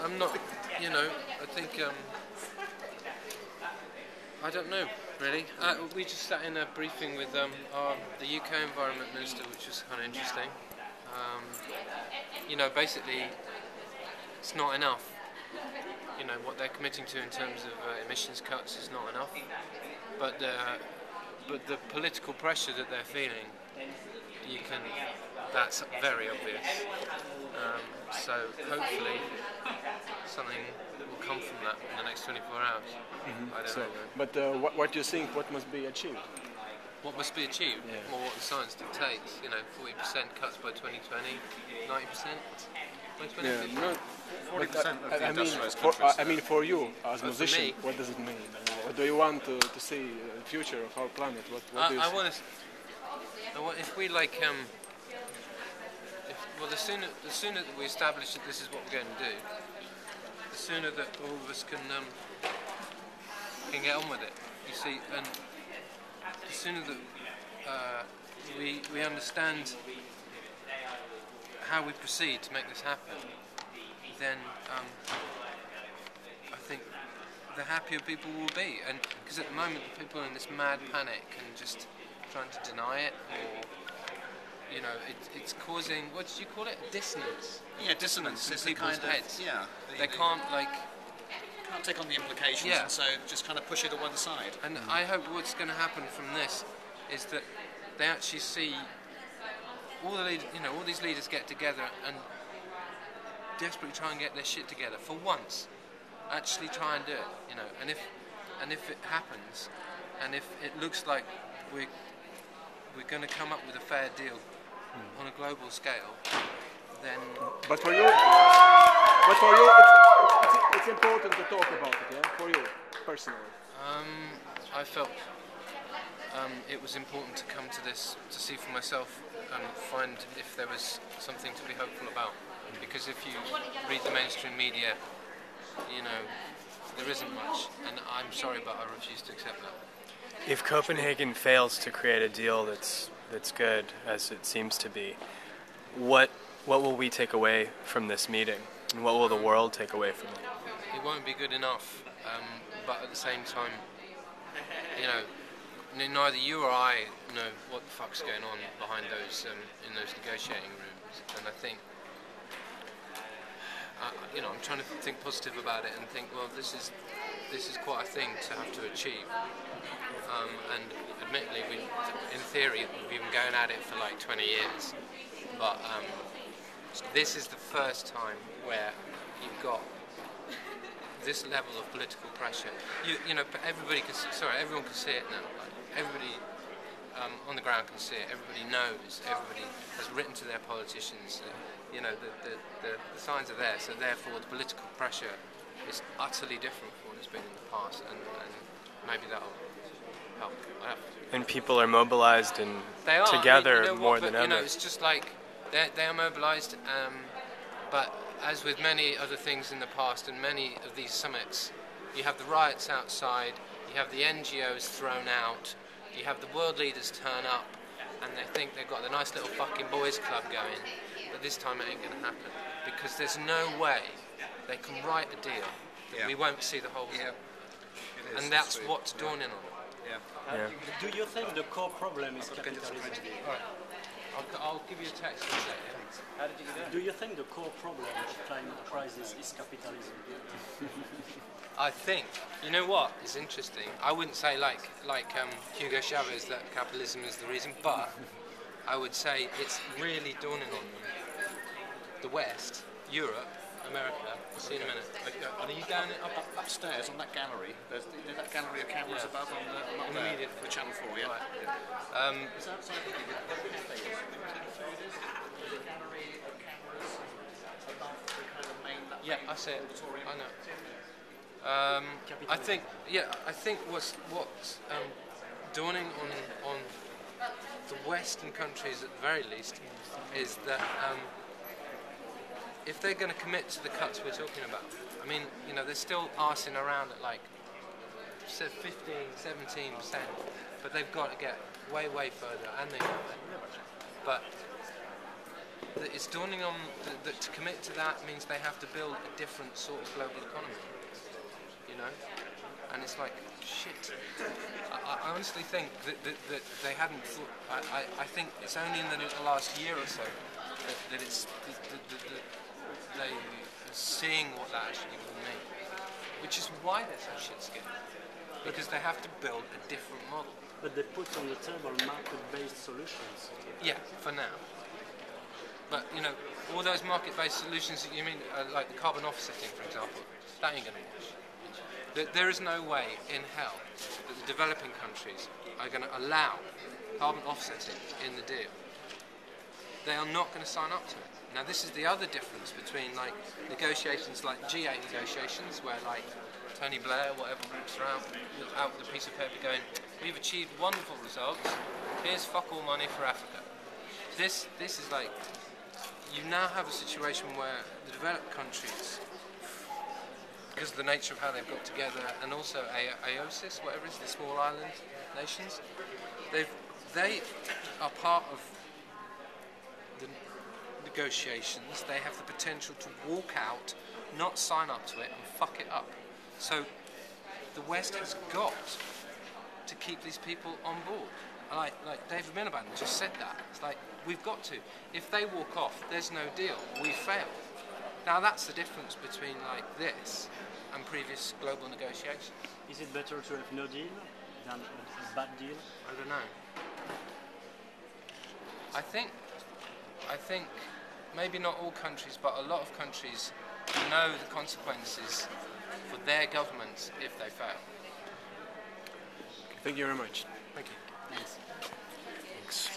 I'm not, you know, I think, I don't know, really. We just sat in a briefing with the UK Environment Minister, which was kind of interesting. You know, basically, it's not enough. You know, what they're committing to in terms of emissions cuts is not enough. But the political pressure that they're feeling, that's very obvious. So hopefully something will come from that in the next 24 hours. I don't know. But what do you think? What must be achieved? What must be achieved? Yeah. Well, what the science dictates. You know, 40% cuts by 2020, 90% by 2050. Yeah, no, 40% of the industrialised countries. I mean, for you as a For musician, me? what does it mean? What do you want to see the future of our planet? What do you I see? want if we like the sooner that we establish that this is what we're going to do, the sooner that all of us can get on with it. You see, and the sooner that we understand how we proceed to make this happen, then I think the happier people will be. And because at the moment people are in this mad panic and just trying to deny it, or you know, it's causing, what did you call it? Dissonance. Yeah, dissonance in is people's the kind heads. of, yeah. They can't take on the implications, Yeah. and so just kind of push it to one side. And I hope what's going to happen from this is that they actually see all the all these leaders get together and desperately try and get their shit together for once. Actually try and do it, you know. And if it happens, and if it looks like we're going to come up with a fair deal on a global scale, then. But for you, it's important to talk about it, yeah? For you, personally. I felt it was important to come to this, to see for myself and find if there was something to be hopeful about. Because if you read the mainstream media, you know, there isn't much. And I'm sorry, but I refuse to accept that. If Copenhagen fails to create a deal that's good, as it seems to be, what will we take away from this meeting? And what will the world take away from it? It won't be good enough, but at the same time, you know, neither you or I know what the fuck's going on behind those in those negotiating rooms, and I think, you know, I'm trying to think positive about it and think, well, this is quite a thing to have to achieve. And admittedly, in theory, we've been going at it for like 20 years, but this is the first time where you've got this level of political pressure. You know, everyone can see it now. Like, everybody on the ground can see it. Everybody knows. Everybody has written to their politicians. You know, the signs are there. So therefore, the political pressure is utterly different from what it's been in the past, and maybe that'll help. And people are mobilized and they are, together you know more what, than but, ever. You know, it's just like they are mobilized, but as with many other things in the past and many of these summits, you have the riots outside, you have the NGOs thrown out, you have the world leaders turn up, and they think they've got the nice little fucking boys club going, but this time it ain't going to happen, because there's no way they can write a deal that we won't see the whole thing. And that's what's dawning on it. Yeah. Do you think the core problem is capitalism? All right. I'll give you a text in a second. How did you get that? Do you think the core problem of the climate crisis is capitalism? I think, you know what, it's interesting. I wouldn't say like Hugo Chavez that capitalism is the reason, but I would say it's really dawning on them. The West, Europe, America. See you in a minute. Are you down Upstairs on that gallery, there's that gallery of cameras above on up there, immediate for Channel 4, yeah. Right. Is that something you did? Yeah, I see it. I know. I think what's dawning on the Western countries at the very least is that if they're going to commit to the cuts we're talking about, I mean, you know, they're still arsing around at like 15, 17%, but they've got to get way further, and they know it. But that it's dawning on that to commit to that means they have to build a different sort of global economy, you know? And it's like, shit. I honestly think that they hadn't thought, I think it's only in the last year or so that it's, that they are seeing what that actually will mean. Which is why they're so shit scared. Because they have to build a different model. But they put on the table market-based solutions. Yeah, for now. But, you know, all those market-based solutions that you mean, like the carbon offsetting, for example, that ain't going to wash. There is no way in hell that the developing countries are going to allow carbon offsetting in the deal. They are not going to sign up to it. Now, this is the other difference between, like, negotiations like G8 negotiations, where, like, Tony Blair, whatever groups are out with a piece of paper going, we've achieved wonderful results, here's fuck all money for Africa. This is like, you now have a situation where the developed countries, because of the nature of how they've got together, and also AOSIS, whatever it is, the small island nations, they are part of the negotiations. They have the potential to walk out, not sign up to it, and fuck it up. So the West has got to keep these people on board. Like David Miliband just said that. It's like, we've got to. If they walk off, there's no deal. We failed. Now that's the difference between like this and previous global negotiations. Is it better to have no deal than a bad deal? I don't know. I think maybe not all countries, but a lot of countries know the consequences for their governments if they fail. Thank you very much. Thank you. Yes. Thanks.